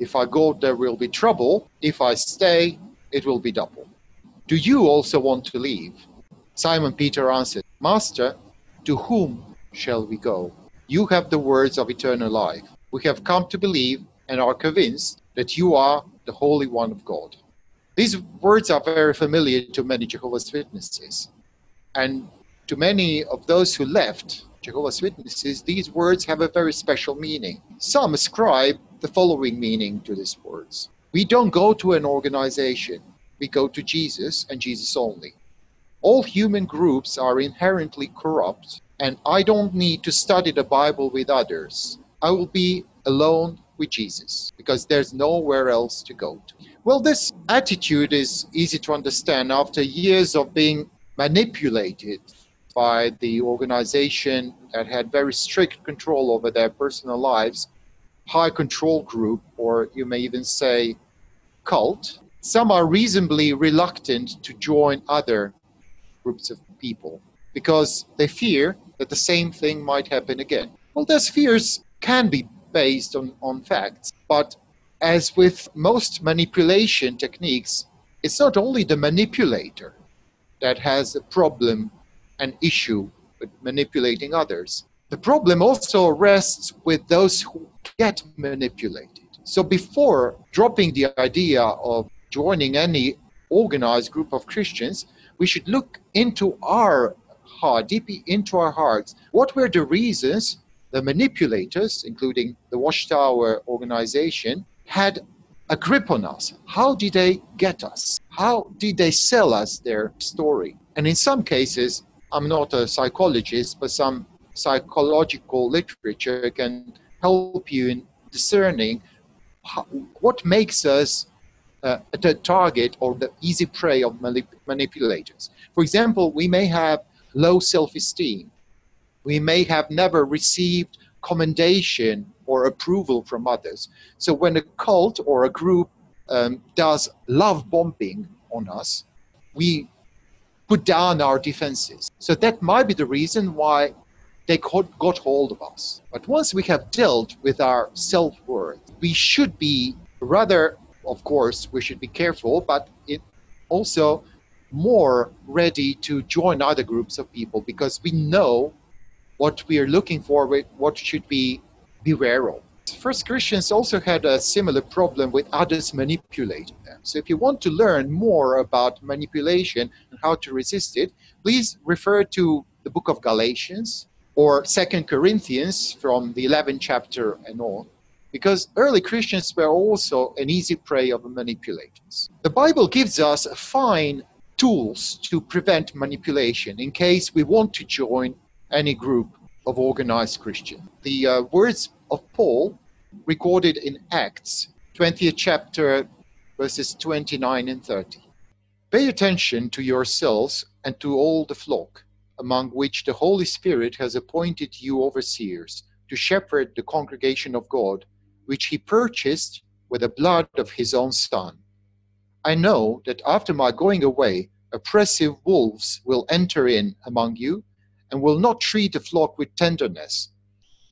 If I go, there will be trouble. If I stay, it will be double. Do you also want to leave? Simon Peter answered, Master, to whom shall we go? You have the words of eternal life. We have come to believe and are convinced that you are the Holy One of God. These words are very familiar to many Jehovah's Witnesses. And to many of those who left Jehovah's Witnesses, these words have a very special meaning. Some ascribe the following meaning to these words. We don't go to an organization. We go to Jesus and Jesus only. All human groups are inherently corrupt, and I don't need to study the Bible with others. I will be alone with Jesus, because there's nowhere else to go to. Well, this attitude is easy to understand after years of being manipulated by the organization that had very strict control over their personal lives, high control group, or you may even say cult. Some are reasonably reluctant to join other groups of people because they fear that the same thing might happen again. Well, those fears can be based on facts, but as with most manipulation techniques, it's not only the manipulator that has a problem, an issue with manipulating others. The problem also rests with those who get manipulated. So before dropping the idea of joining any organized group of Christians, we should look into our heart, deeply into our hearts. What were the reasons the manipulators, including the Watchtower organization, had a grip on us? How did they get us? How did they sell us their story? And in some cases, I'm not a psychologist, but some psychological literature can help you in discerning what makes us the target or the easy prey of manipulators. For example, we may have low self-esteem. We may have never received commendation or approval from others. So when a cult or a group does love bombing on us, we put down our defenses. So that might be the reason why they got hold of us. But once we have dealt with our self-worth, we should be rather, of course, we should be careful, but also more ready to join other groups of people because we know what we are looking for, what should we beware of. First Christians also had a similar problem with others manipulating them. So if you want to learn more about manipulation and how to resist it, please refer to the book of Galatians or 2 Corinthians from the 11th chapter and on, because early Christians were also an easy prey of manipulators. The Bible gives us fine tools to prevent manipulation in case we want to join any group of organized Christians. The words of Paul recorded in Acts 20th chapter verses 29 and 30. Pay attention to yourselves and to all the flock, among which the Holy Spirit has appointed you overseers to shepherd the congregation of God, which he purchased with the blood of his own Son. I know that after my going away, oppressive wolves will enter in among you and will not treat the flock with tenderness.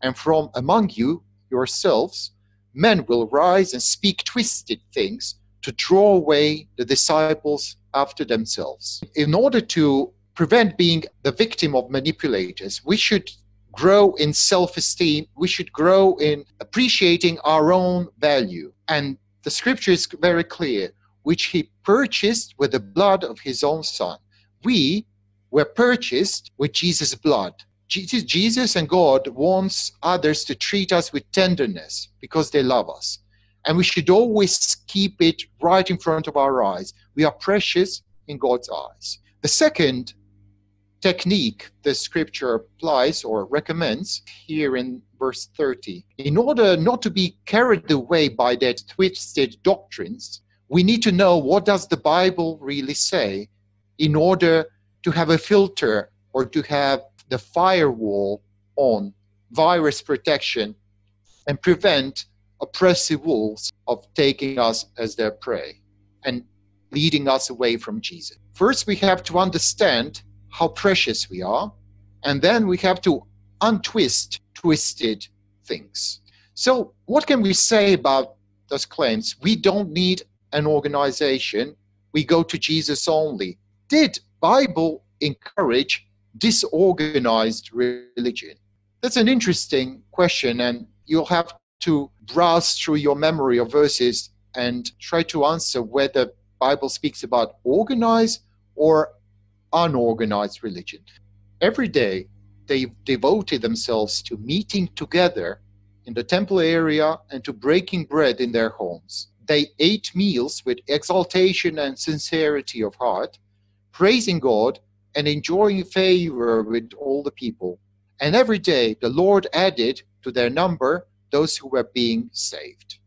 And from among you yourselves, men will rise and speak twisted things to draw away the disciples after themselves. In order to prevent being the victim of manipulators, we should grow in self-esteem. We should grow in appreciating our own value. And the scripture is very clear, which he purchased with the blood of his own Son. We were purchased with Jesus' blood. Jesus and God wants others to treat us with tenderness because they love us. And we should always keep it right in front of our eyes. We are precious in God's eyes. The second technique the scripture applies or recommends here in verse 30, in order not to be carried away by their twisted doctrines, we need to know what does the Bible really say in order to have a filter or to have the firewall on virus protection and prevent oppressive wolves of taking us as their prey and leading us away from Jesus. First, we have to understand how precious we are, and then we have to untwist twisted things. So what can we say about thus claims, we don't need an organization. We go to Jesus only. Did Bible encourage disorganized religion? That's an interesting question, and you'll have to browse through your memory of verses and try to answer whether Bible speaks about organized or unorganized religion. Every day, they devoted themselves to meeting together in the temple area and to breaking bread in their homes. They ate meals with exaltation and sincerity of heart, praising God and enjoying favor with all the people. And every day the Lord added to their number those who were being saved.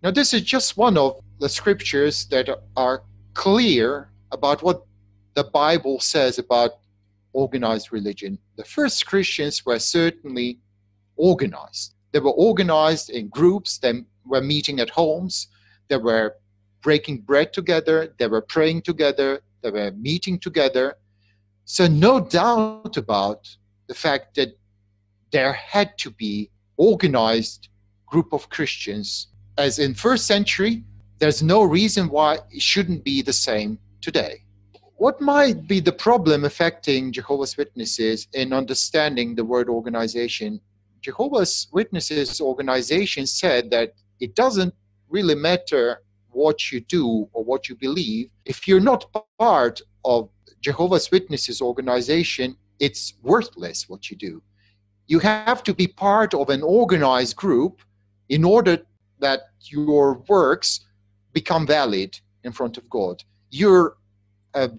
Now, this is just one of the scriptures that are clear about what the Bible says about organized religion. The first Christians were certainly organized. They were organized in groups, they were meeting at homes, they were breaking bread together, they were praying together, they were meeting together. So no doubt about the fact that there had to be organized group of Christians. As in first century, there's no reason why it shouldn't be the same today. What might be the problem affecting Jehovah's Witnesses in understanding the word organization? Jehovah's Witnesses organization said that it doesn't really matter what you do or what you believe. If you're not part of Jehovah's Witnesses organization, it's worthless what you do. You have to be part of an organized group in order that your works become valid in front of God. You're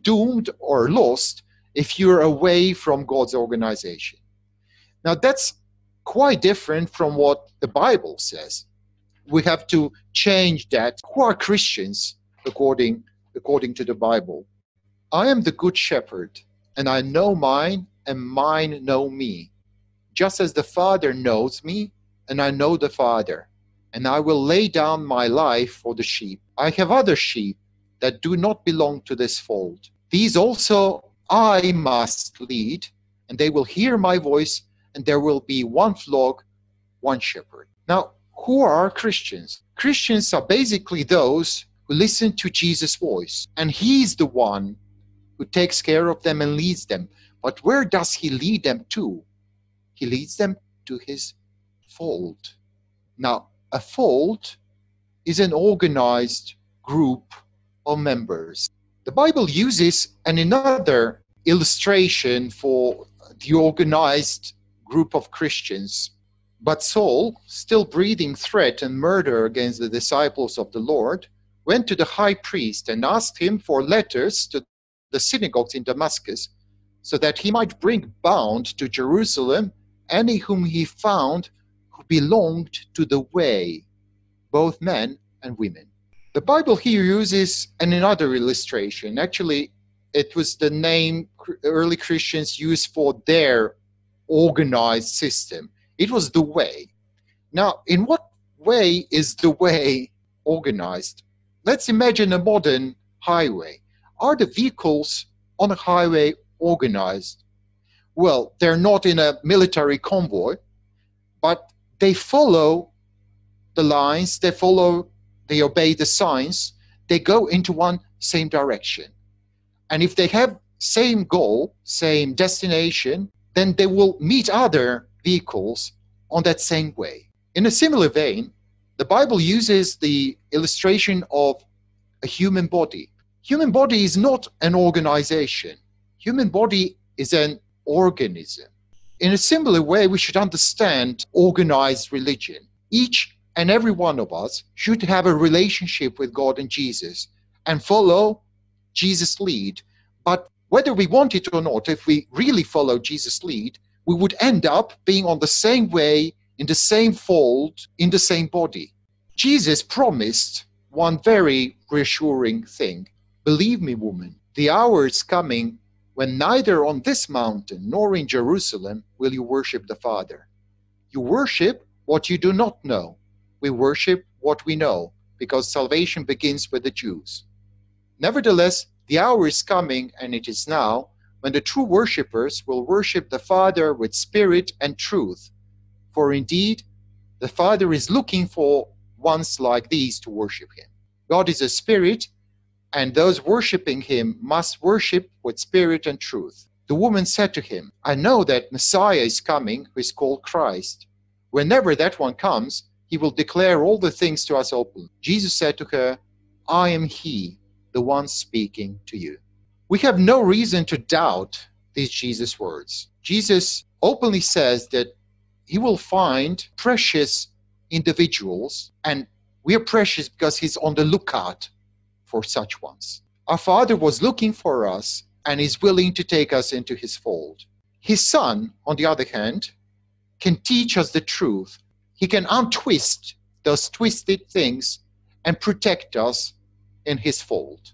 doomed or lost if you're away from God's organization. Now, that's quite different from what the Bible says. We have to change that. Who are Christians according to the Bible? I am the good shepherd, and I know mine, and mine know me. Just as the Father knows me, and I know the Father, and I will lay down my life for the sheep. I have other sheep that do not belong to this fold. These also I must lead, and they will hear my voice, and there will be one flock, one shepherd. Now, who are Christians? Christians are basically those who listen to Jesus' voice, and He's the one who takes care of them and leads them. But where does He lead them to? He leads them to His fold. Now, a fold is an organized group of members. The Bible uses another illustration for the organized group of Christians. But Saul, still breathing threat and murder against the disciples of the Lord, went to the high priest and asked him for letters to the synagogues in Damascus, so that he might bring bound to Jerusalem any whom he found who belonged to the way, both men and women. The Bible here uses another illustration. Actually, it was the name early Christians used for their organized system. It was the way. Now, in what way is the way organized? Let's imagine a modern highway. Are the vehicles on a highway organized? Well, they're not in a military convoy, but they follow the lines, they obey the signs, they go into one same direction. And if they have same goal, same destination, then they will meet other vehicles on that same way. In a similar vein, the Bible uses the illustration of a human body. Human body is not an organization. Human body is an organism. In a similar way, we should understand organized religion. Each and every one of us should have a relationship with God and Jesus and follow Jesus' lead. But whether we want it or not, if we really follow Jesus' lead, we would end up being on the same way, in the same fold, in the same body. Jesus promised one very reassuring thing. Believe me, woman, the hour is coming when neither on this mountain nor in Jerusalem will you worship the Father. You worship what you do not know. We worship what we know, because salvation begins with the Jews. Nevertheless, the hour is coming, and it is now, when the true worshippers will worship the Father with spirit and truth. For indeed, the Father is looking for ones like these to worship him. God is a spirit, and those worshiping him must worship with spirit and truth. The woman said to him, I know that Messiah is coming, who is called Christ. Whenever that one comes, he will declare all the things to us openly. Jesus said to her, I am he, the one speaking to you. We have no reason to doubt these Jesus words. Jesus openly says that he will find precious individuals, and we are precious because he's on the lookout for such ones. Our Father was looking for us and is willing to take us into his fold. His Son, on the other hand, can teach us the truth. He can untwist those twisted things and protect us in his fold.